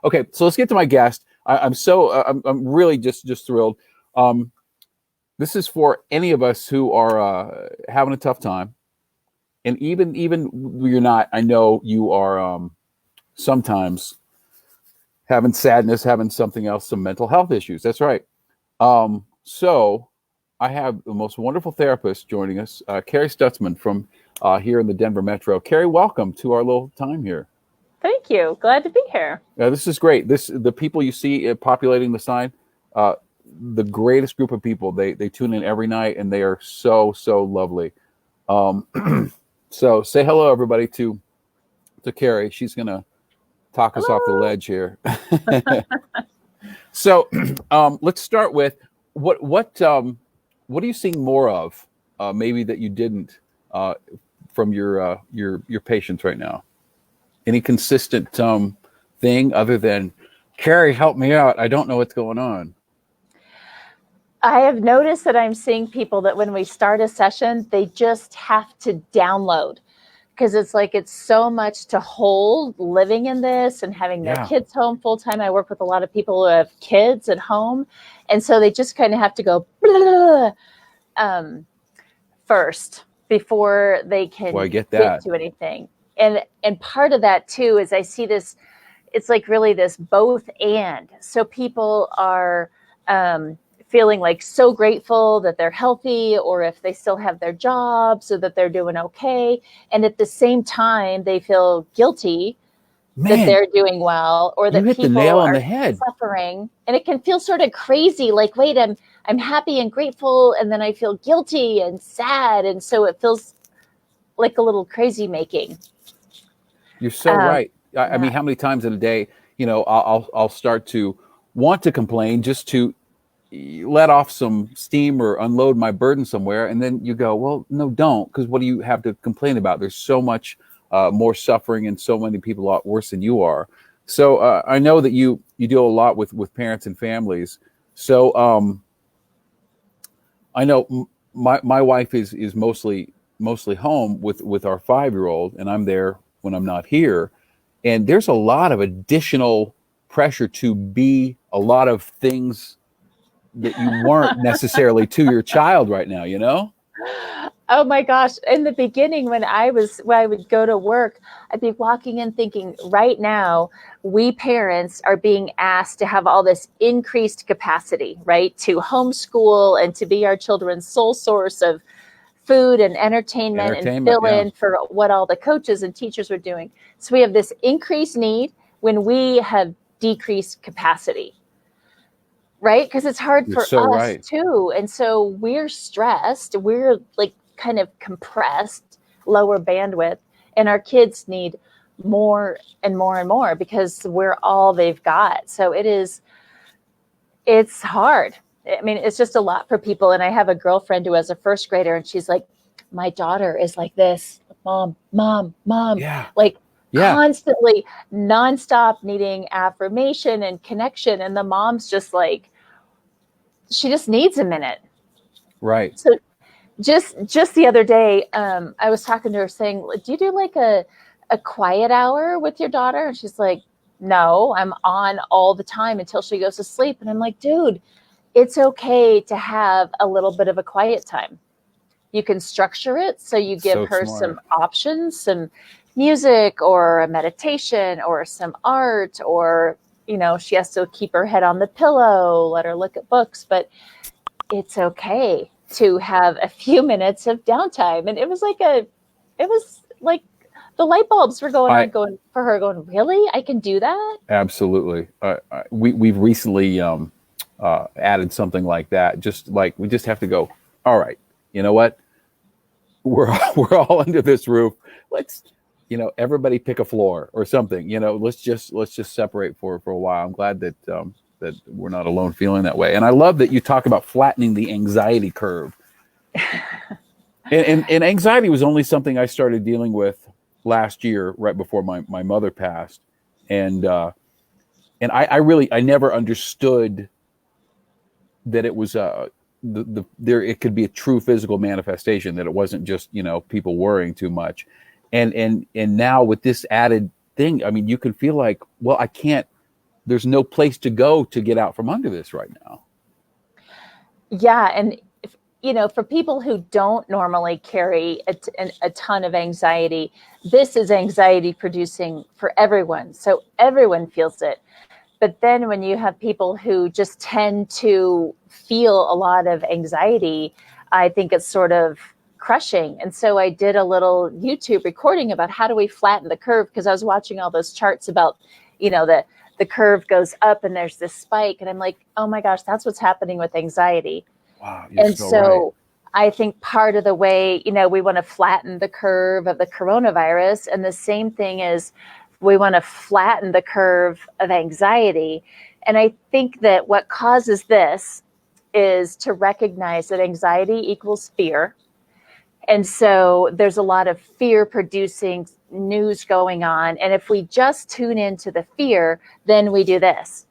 Okay, so let's get to my guest. I'm really just thrilled. This is for any of us who are having a tough time, and even you're not. I know you are sometimes having sadness, having something else, some mental health issues. That's right. So I have the most wonderful therapist joining us, Kerry Stutzman from here in the Denver Metro. Kerry, welcome to our little time here. Thank you. Glad to be here. This is great. The people you see populating the sign, the greatest group of people. They tune in every night, and they are so lovely. So say hello, everybody, to Kerry. She's gonna talk us off the ledge here. So let's start with what are you seeing more of, maybe that you didn't from your patients right now? Any consistent thing other than, Kerry, help me out, I don't know what's going on? I have noticed that I'm seeing people that when we start a session, they just have to download, because it's like it's so much to hold living in this and having their kids home full time. I work with a lot of people who have kids at home, and so they just kind of have to go first before they can get to anything. And part of that too is I see this, it's like really this both and. So people are feeling like so grateful that they're healthy, or if they still have their job, so that they're doing okay. And at the same time, they feel guilty that they're doing well, or that hit people the nail on are the head. Suffering. And it can feel sort of crazy, like, wait, I'm happy and grateful, and then I feel guilty and sad. And so it feels like a little crazy making. You're so right. I mean, how many times in a day, I'll start to want to complain just to let off some steam or unload my burden somewhere, and then you go, well, no, don't, because what do you have to complain about? There's so much more suffering, and so many people a lot worse than you are. So I know that you deal a lot with parents and families. So I know my wife is mostly home with our 5-year-old, and I'm there when I'm not here. And there's a lot of additional pressure to be a lot of things that you weren't necessarily to your child right now, Oh my gosh. In the beginning, when I would go to work, I'd be walking in thinking, right now, we parents are being asked to have all this increased capacity, right? To homeschool and to be our children's sole source of food and entertainment and fill in for what all the coaches and teachers were doing. So we have this increased need when we have decreased capacity. Right? Because it's hard for us too. And so we're stressed. We're like kind of compressed, lower bandwidth. And our kids need more and more and more because we're all they've got. So it's hard. I mean, it's just a lot for people. And I have a girlfriend who has a first grader, and she's like, my daughter is like this, mom. Constantly, nonstop needing affirmation and connection. And the mom's just like, she just needs a minute. Right. So just the other day, I was talking to her saying, do you do like a quiet hour with your daughter? And she's like, no, I'm on all the time until she goes to sleep. And I'm like, dude, it's okay to have a little bit of a quiet time. You can structure it so you give her some options, some music or a meditation or some art, or she has to keep her head on the pillow, let her look at books, but it's okay to have a few minutes of downtime. And it was like the light bulbs were going for her, going, really? I can do that? Absolutely. We've recently added something like that. Just like, we just have to go, all right, you know what? We're all under this roof. Let's, everybody pick a floor or something, let's just separate for a while. I'm glad that we're not alone feeling that way. And I love that you talk about flattening the anxiety curve. and anxiety was only something I started dealing with last year, right before my mother passed. And I never understood that it was it could be a true physical manifestation, that it wasn't just, people worrying too much. And now with this added thing, I mean, you can feel like, well, I can't there's no place to go to get out from under this right now. Yeah. And, for people who don't normally carry a ton of anxiety, this is anxiety producing for everyone. So everyone feels it. But then when you have people who just tend to feel a lot of anxiety, I think it's sort of crushing. And so I did a little YouTube recording about how do we flatten the curve, because I was watching all those charts about, the curve goes up and there's this spike. And I'm like, oh my gosh, that's what's happening with anxiety. Wow, you're And so so right. I think part of the way, we want to flatten the curve of the coronavirus. And the same thing is we want to flatten the curve of anxiety. And I think that what causes this is to recognize that anxiety equals fear. And so there's a lot of fear producing news going on. And if we just tune into the fear, then we do this.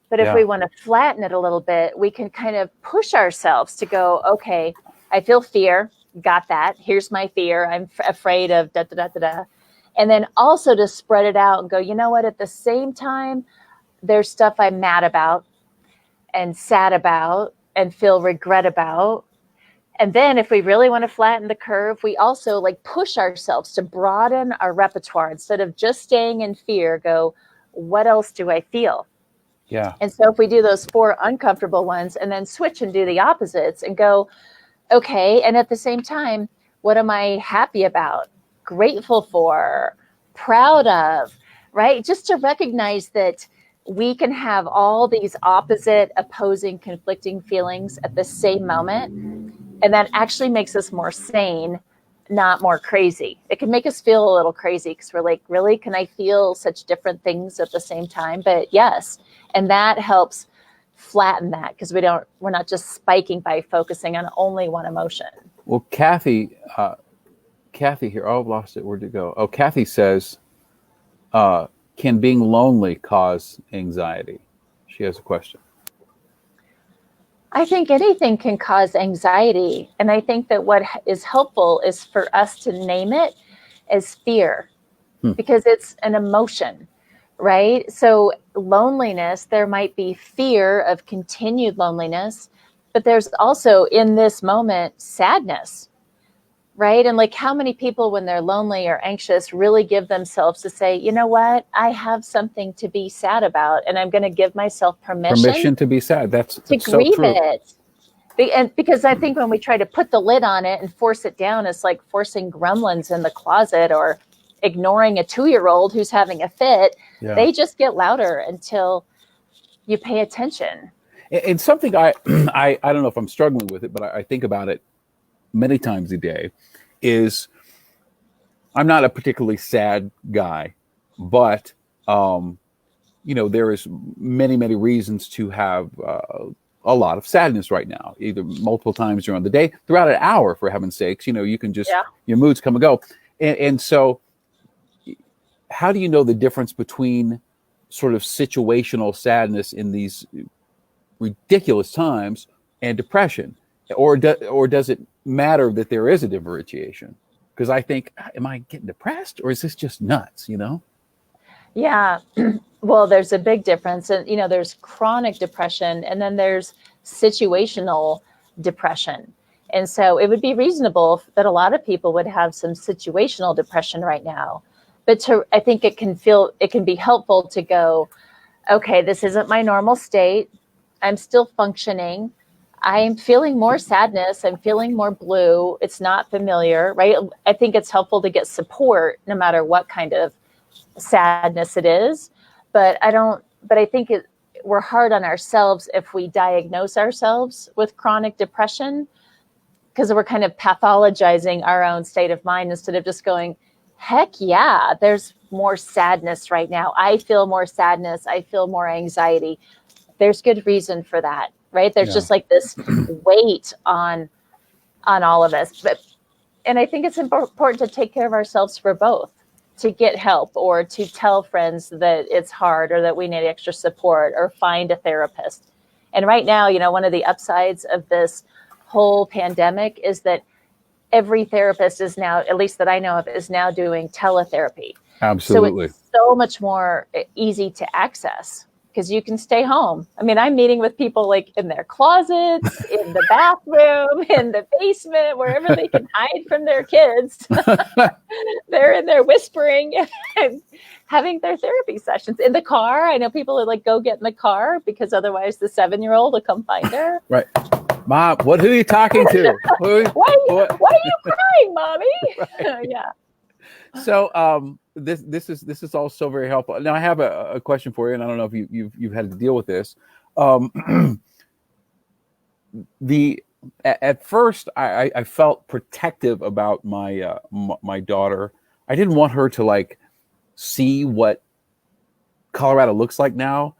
But if we want to flatten it a little bit, we can kind of push ourselves to go, okay, I feel fear. Got that. Here's my fear. I'm afraid of da, da, da, da, da. And then also to spread it out and go, you know what, at the same time, there's stuff I'm mad about and sad about and feel regret about. And then if we really want to flatten the curve, we also push ourselves to broaden our repertoire. Instead of just staying in fear, go, what else do I feel? Yeah. And so if we do those 4 uncomfortable ones and then switch and do the opposites and go, okay, and at the same time, what am I happy about, grateful for, proud of, right? Just to recognize that we can have all these opposite, opposing, conflicting feelings at the same moment. And that actually makes us more sane, not more crazy. It can make us feel a little crazy because we're like, really, can I feel such different things at the same time? But yes. And that helps flatten that, because we're not just spiking by focusing on only one emotion. Well, Kathy here, I've lost it. Where'd it go? Oh, Kathy says, can being lonely cause anxiety? She has a question. I think anything can cause anxiety. And I think that what is helpful is for us to name it as fear, because it's an emotion, right? So loneliness, there might be fear of continued loneliness, but there's also in this moment sadness, right? And how many people when they're lonely or anxious really give themselves to say, you know what, I have something to be sad about, and I'm going to give myself permission to be sad. That's to so grieve true. it. And because I think when we try to put the lid on it and force it down, it's like forcing gremlins in the closet or ignoring a 2-year-old who's having a fit. Yeah. They just get louder until you pay attention. And something I don't know if I'm struggling with it, but I think about it many times a day, is I'm not a particularly sad guy, but there is many reasons to have a lot of sadness right now, either multiple times during the day, throughout an hour, for heaven's sakes. You can just, your moods come and go. And so how do you know the difference between sort of situational sadness in these ridiculous times and depression? Or does it matter that there is a differentiation? Because I think, am I getting depressed, or is this just nuts, Yeah. Well, there's a big difference. And, there's chronic depression, and then there's situational depression. And so it would be reasonable that a lot of people would have some situational depression right now. But I think it can be helpful to go, okay, this isn't my normal state. I'm still functioning. I'm feeling more sadness. I'm feeling more blue. It's not familiar, right? I think it's helpful to get support no matter what kind of sadness it is. But I think we're hard on ourselves if we diagnose ourselves with chronic depression, because we're kind of pathologizing our own state of mind instead of just going, heck yeah, there's more sadness right now. I feel more sadness. I feel more anxiety. There's good reason for that, right? There's just this weight on all of us. And I think it's important to take care of ourselves for both, to get help or to tell friends that it's hard or that we need extra support or find a therapist. And right now, one of the upsides of this whole pandemic is that every therapist is now, at least that I know of, is now doing teletherapy. Absolutely. So it's so much more easy to access, because you can stay home. I mean, I'm meeting with people like in their closets, in the bathroom, in the basement, wherever they can hide from their kids. They're in there whispering and having their therapy sessions in the car. I know people are like, go get in the car because otherwise the 7-year-old will come find her. Right. Mom, who are you talking to? Why are you crying, mommy? Right. Yeah. So this is all so very helpful. Now I have a question for you, and I don't know if you've had to deal with this. At first I felt protective about my my daughter. I didn't want her to like see what Colorado looks like now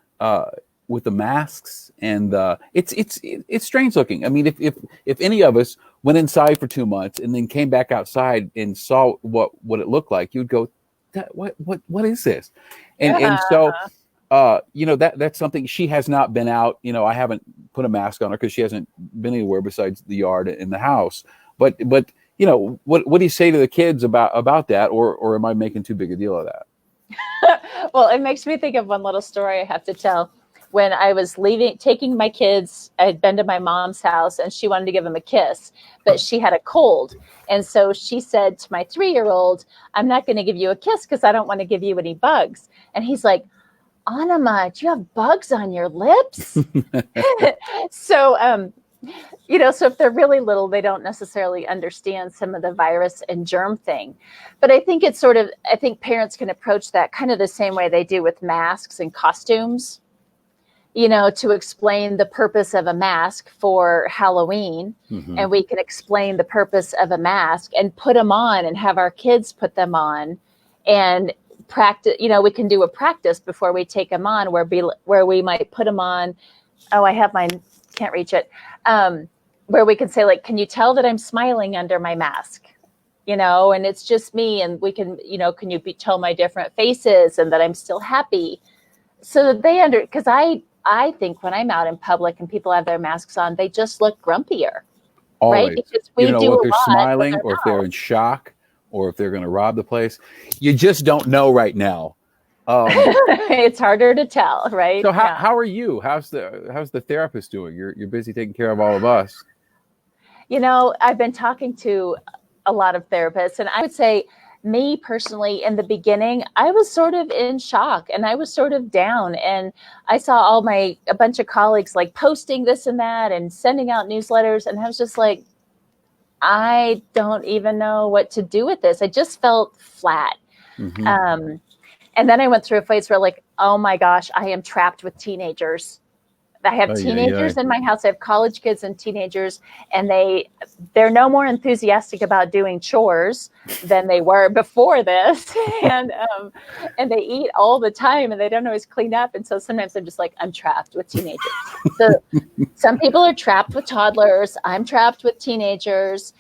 with the masks, and it's strange looking. I mean, if any of us went inside for 2 months and then came back outside and saw what it looked like, you'd go, what is this? And so that's something. She has not been out. I haven't put a mask on her because she hasn't been anywhere besides the yard and the house. But what do you say to the kids about that, or am I making too big a deal of that? Well, it makes me think of one little story I have to tell. When I was taking my kids, I had been to my mom's house and she wanted to give him a kiss, but she had a cold. And so she said to my 3-year-old, I'm not going to give you a kiss because I don't want to give you any bugs. And he's like, Anima, do you have bugs on your lips? So, so if they're really little, they don't necessarily understand some of the virus and germ thing. But I think I think parents can approach that kind of the same way they do with masks and costumes. To explain the purpose of a mask for Halloween, mm-hmm. and we can explain the purpose of a mask and put them on and have our kids put them on and practice. We can do a practice before we take them on where we might put them on. Oh, I have mine. Can't reach it. Where we can say, like, can you tell that I'm smiling under my mask? And it's just me, and we can, can you tell my different faces and that I'm still happy, so that they because I think when I'm out in public and people have their masks on, they just look grumpier. Always. Right? Because we do if a they're lot smiling, or if they're in shock, or if they're going to rob the place. You just don't know right now. It's harder to tell, right? So how are you? How's the therapist doing? You're busy taking care of all of us. I've been talking to a lot of therapists, and I would say, me personally, in the beginning, I was sort of in shock and I was sort of down, and I saw a bunch of colleagues like posting this and that and sending out newsletters, and I was just like, I don't even know what to do with this. I just felt flat. Mm-hmm. And then I went through a phase where, like, oh my gosh, I am trapped with teenagers. I have teenagers in my house. I have college kids and teenagers, and they're no more enthusiastic about doing chores than they were before this. And they eat all the time, and they don't always clean up. And so sometimes I'm just like, I'm trapped with teenagers. So some people are trapped with toddlers. I'm trapped with teenagers.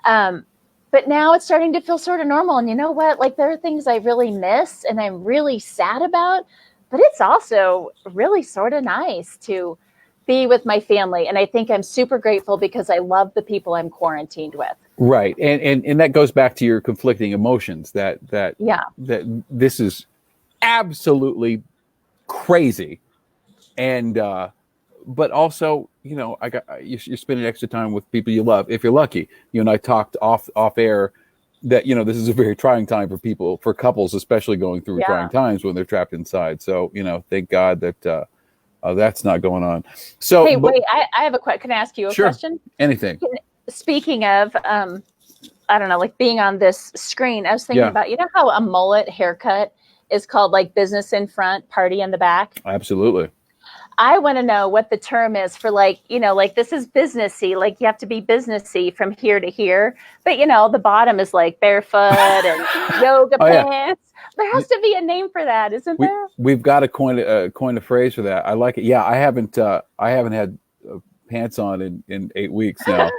But now it's starting to feel sort of normal. And you know what? Like, there are things I really miss and I'm really sad about. But it's also really sort of nice to be with my family. And I think I'm super grateful because I love the people I'm quarantined with. Right. And that goes back to your conflicting emotions that this is absolutely crazy. And, but also, you're spending extra time with people you love. If you're lucky, you and I talked off air that, this is a very trying time for couples, especially going through trying times when they're trapped inside. So, thank God that that's not going on. So, hey, wait, I have a question. Can I ask you a question? Anything. Speaking of, I don't know, like being on this screen, I was thinking about, how a mullet haircut is called, like, business in front, party in the back? Absolutely. I want to know what the term is for, like, like, this is businessy, like you have to be businessy from here to here. But, the bottom is like barefoot and yoga pants. Yeah. There has to be a name for that, isn't there? We've got to coin a phrase for that. I like it. Yeah, I haven't had pants on in 8 weeks now.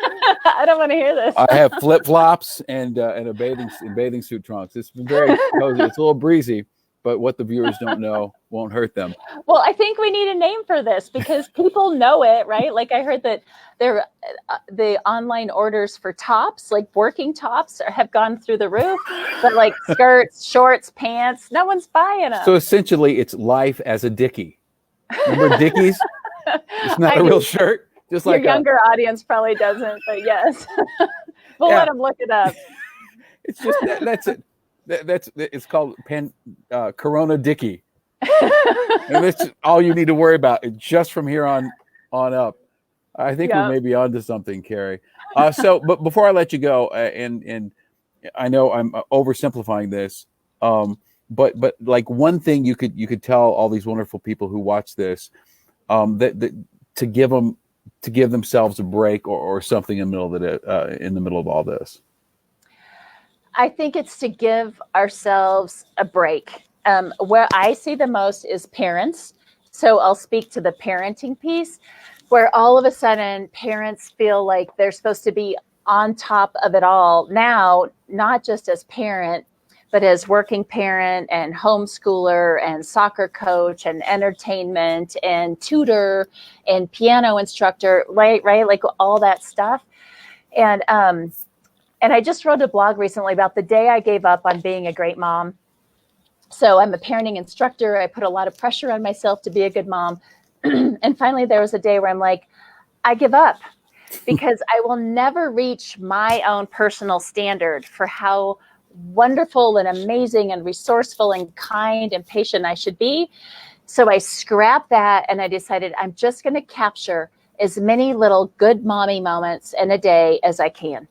I don't want to hear this. I have flip flops and a bathing suit trunks. It's been very cozy. It's a little breezy. But what the viewers don't know won't hurt them. Well, I think we need a name for this because people know it, right? Like, I heard that the online orders for tops, like working tops, have gone through the roof. But like skirts, shorts, pants, no one's buying them. So essentially, it's life as a dickie. Remember Dickies? It's not a real shirt. Just Your like younger audience probably doesn't, but yes. We'll let them look it up. It's just that's it. It's called Corona Dickie. And that's all you need to worry about just from here on up. I think we may be onto something, Kerry. But before I let you go, and I know I'm oversimplifying this, but like one thing you could tell all these wonderful people who watch this, that to give themselves a break or something in the middle of all this. I think it's to give ourselves a break. Where I see the most is parents. So I'll speak to the parenting piece, where all of a sudden parents feel like they're supposed to be on top of it all now, not just as parent, but as working parent and homeschooler and soccer coach and entertainment and tutor and piano instructor, right? Like all that stuff. And I just wrote a blog recently about the day I gave up on being a great mom. So I'm a parenting instructor. I put a lot of pressure on myself to be a good mom. And finally, there was a day where I'm like, I give up because I will never reach my own personal standard for how wonderful and amazing and resourceful and kind and patient I should be. So I scrapped that and I decided I'm just going to capture as many little good mommy moments in a day as I can.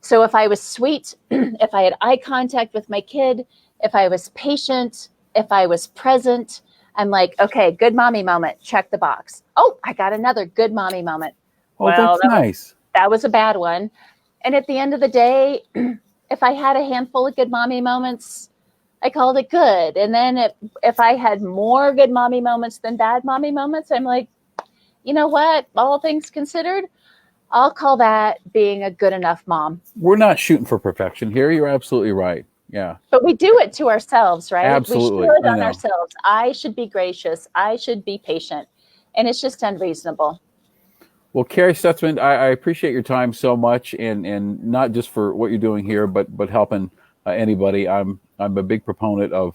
So if I was sweet, if I had eye contact with my kid, if I was patient, if I was present, I'm like, okay, good mommy moment, check the box. Oh, I got another good mommy moment. Oh, well, that's nice. That was a bad one. And at the end of the day, if I had a handful of good mommy moments, I called it good. And then if I had more good mommy moments than bad mommy moments, I'm like, you know what? All things considered, I'll call that being a good enough mom. We're not shooting for perfection here. You're absolutely right. Yeah. But we do it to ourselves, right? Absolutely. We should on ourselves. I should be gracious. I should be patient. And it's just unreasonable. Well, Kerry Stutzman, I appreciate your time so much, and not just for what you're doing here, but helping anybody. I'm a big proponent of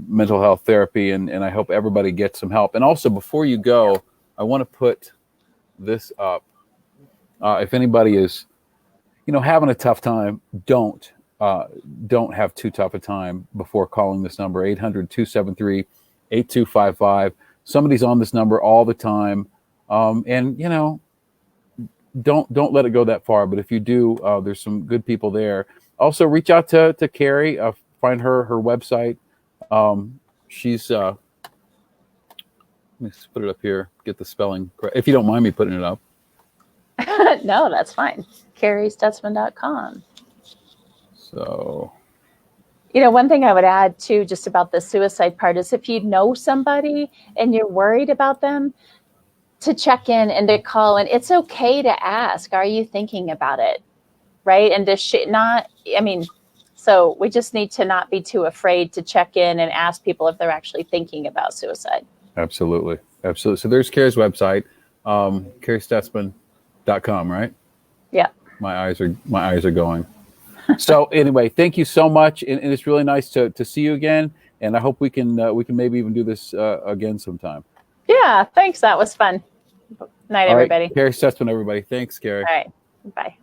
mental health therapy, and I hope everybody gets some help. And also, before you go, I want to put this up. If anybody is, having a tough time, don't have too tough a time before calling this number, 800-273-8255. Somebody's on this number all the time. And don't let it go that far. But if you do, there's some good people there. Also, reach out to Kerry. Find her website. She's let me put it up here. Get the spelling correct. If you don't mind me putting it up. No, that's fine. KerryStutzman.com. So, one thing I would add too, just about the suicide part, is if you know somebody and you're worried about them, to check in and to call. And it's okay to ask, are you thinking about it? Right. And so we just need to not be too afraid to check in and ask people if they're actually thinking about suicide. Absolutely. So there's Kerry's website, KerryStutzman.com, right? Yeah. My eyes are going. So anyway, thank you so much. And it's really nice to see you again. And I hope we can maybe even do this again sometime. Yeah, thanks. That was fun. Night, everybody. Kerry Stutzman, everybody. Thanks, Kerry. All right. Bye.